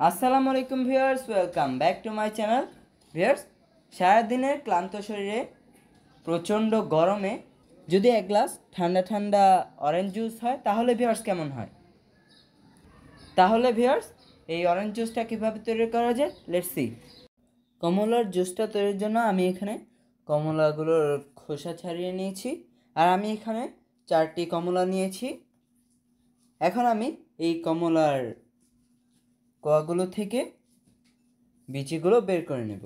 আসসালামু আলাইকুম viewers, welcome back to my channel. Viewers, সারাদিনের ক্লান্ত শরীরে প্রচণ্ড গরমে যদি এক গ্লাস ঠান্ডা ঠান্ডা অরেঞ্জ জুস হয় তাহলে ভিউয়ার্স কেমন হয়? তাহলে ভিউয়ার্স, এই অরেঞ্জ জুসটা কীভাবে তৈরি করা যায়, লেটস সি। কমলার জুসটা তৈরির জন্য আমি এখানে কমলাগুলোর খোসা ছাড়িয়ে নিয়েছি, আর আমি এখানে 4টি কমলা নিয়েছি। এখন আমি এই কমলার কোয়াগুলো থেকে বিচিগুলো বের করে নেব।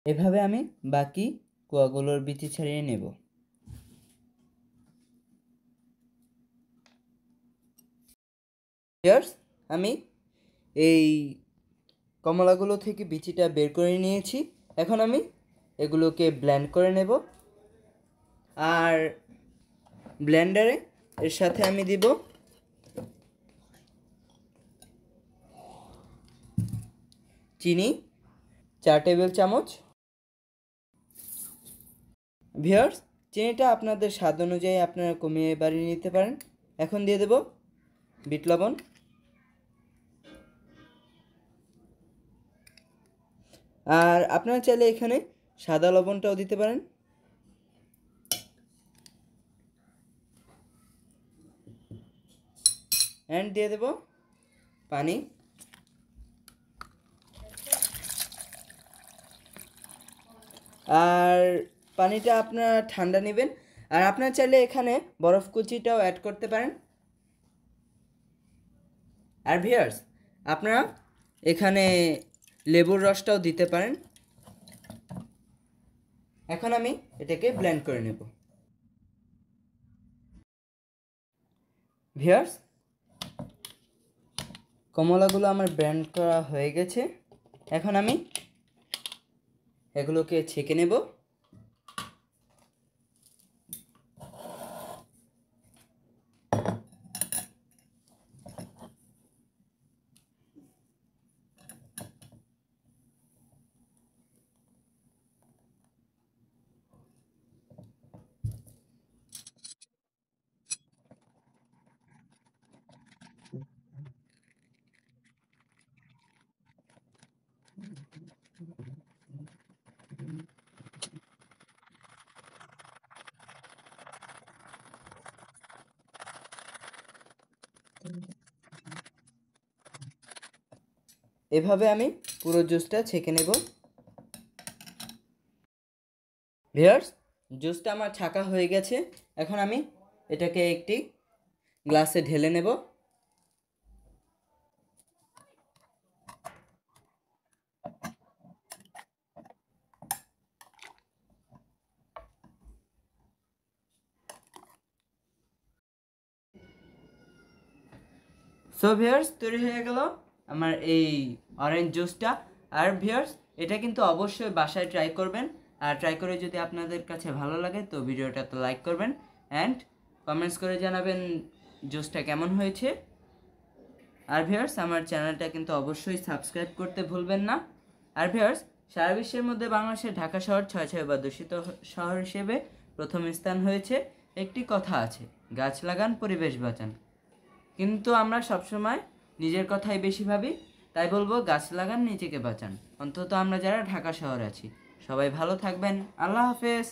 এভাবে আমি বাকি কোয়াগুলোর বিচি ছাড়িয়ে নেব। আমি এই কমলাগুলো থেকে বিচিটা বের করে নিয়েছি। এখন আমি এগুলোকে ব্লেন্ড করে নেব, আর ব্লেন্ডারে এর সাথে আমি দিব চিনি 4 টেবিল চামচ। ভিউয়ার্স, চিনিটা আপনাদের স্বাদ অনুযায়ী আপনারা কমিয়ে বাড়িয়ে নিতে পারেন। এখন দিয়ে দেব বিট লবণ, আর আপনারা চাইলে এখানে সাদা লবণটাও দিতে পারেন। অ্যান্ড দিয়ে দেব পানি। আর পানিটা আপনারা ঠান্ডা নেবেন, আর আপনারা চাইলে এখানে বরফ কুচিটাও অ্যাড করতে পারেন। আর ভিউয়ার্স, আপনারা এখানে লেবুর রসটাও দিতে পারেন। এখন আমি এটাকে ব্লেন্ড করে নেব। ভিউয়ার্স, কমলাগুলো আমার ব্লেন্ড করা হয়ে গেছে। এখন আমি এগুলোকে ছেঁকে নেব। এভাবে আমি পুরো জুসটা ছেঁকে নেব। ভিউয়ার্স, জুসটা আমার ছাঁকা হয়ে গেছে। এখন আমি এটাকে একটি গ্লাসে ঢেলে নেব। সো ভিউয়ার্স, তৈরি হয়ে গেল আমার এই অরেঞ্জ জুসটা। আর ভিউয়ার্স, এটা কিন্তু অবশ্যই বাসায় ট্রাই করবেন, আর ট্রাই করে যদি আপনাদের কাছে ভালো লাগে তো ভিডিওটাতে লাইক করবেন অ্যান্ড কমেন্টস করে জানাবেন জুসটা কেমন হয়েছে। আর ভিউয়ার্স, আমার চ্যানেলটা কিন্তু অবশ্যই সাবস্ক্রাইব করতে ভুলবেন না। আর ভিউয়ার্স, সারা বিশ্বের মধ্যে বাংলাদেশের ঢাকা শহর 6 বা দূষিত শহর হিসেবে প্রথম স্থান হয়েছে। একটি কথা আছে, গাছ লাগান পরিবেশ বাঁচান, কিন্তু আমরা সবসময় নিজের কথাই বেশি ভাবি। তাই বলবো, গাছ লাগান, নিজেকে বাঁচান, অন্তত আমরা যারা ঢাকা শহরে আছি। সবাই ভালো থাকবেন। আল্লাহ হাফেজ।